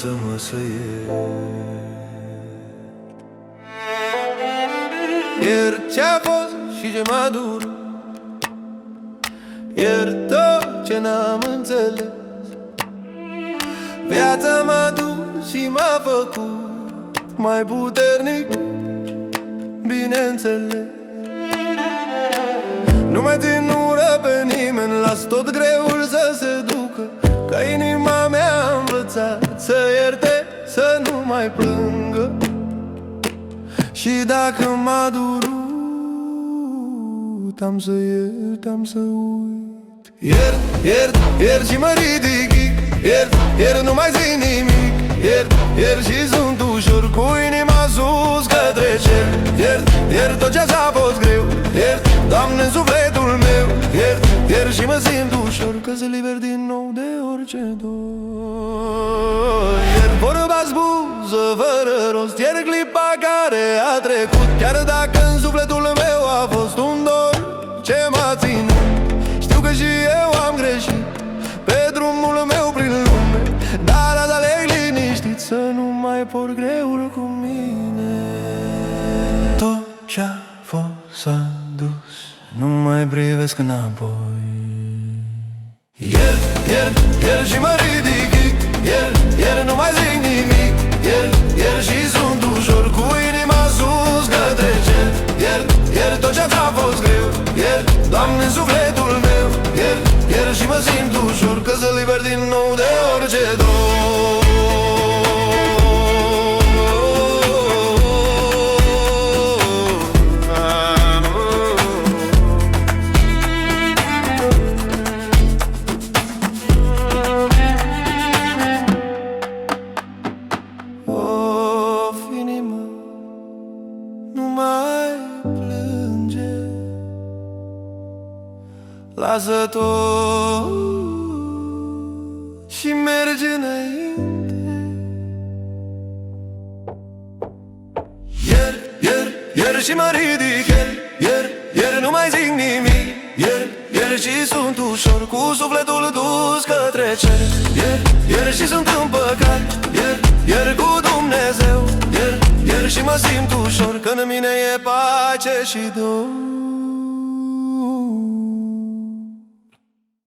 învață-mă să iert ce-a fost și ce m-a dur, iert tot ce n-am înțeles. Viața m-a dus și m-a făcut mai puternic, bineînțeles. Nu mai țin ură pe nimeni, las tot greul să se ducă, că inima mea a învățat să ierte, să nu mai plângă. Și dacă m-a durut, am să iert, am să uit. Iert, iert, iert și mă ridic, iert, iert, nu mai zic nimic. Iert, iert și sunt ușor, cu inima sus către cer. Iert, iert tot ce a fost greu. Iert, Doamne, în sufletul meu. Iert, iert și mă simt ușor, că sunt liber din nou de orice dor. Iert vorba spusă fără rost, iert clipa care a trecut, chiar dacă în sufletul meu a fost un dor ce m-a ținut. Știu că și eu am greșit pe drumul meu prin lume, dar azi aleg liniștit să nu mai por greul cu mine. Tot ce-a fost s-a dus, nu mai privesc înapoi. Iert, iert, iert și mă ridic, iert, iert, nu mai zic nimic. Iert, iert și sunt ușor, cu inima sus către cer. Iert, iert tot ce-a fost greu. Iert, Doamne, în sufletul meu. Iert, iert și mă simt ușor, că sunt liber din nou de orice dor. Lasă tot și merge înainte. Iert, iert, iert și mă ridic. Iert, iert, iert, nu mai zic nimic. Iert, iert și sunt ușor, cu sufletul dus către cer. Iert, iert și sunt împăcat. Iert, iert cu Dumnezeu. Iert, iert și mă simt ușor, că în mine e pace și dor.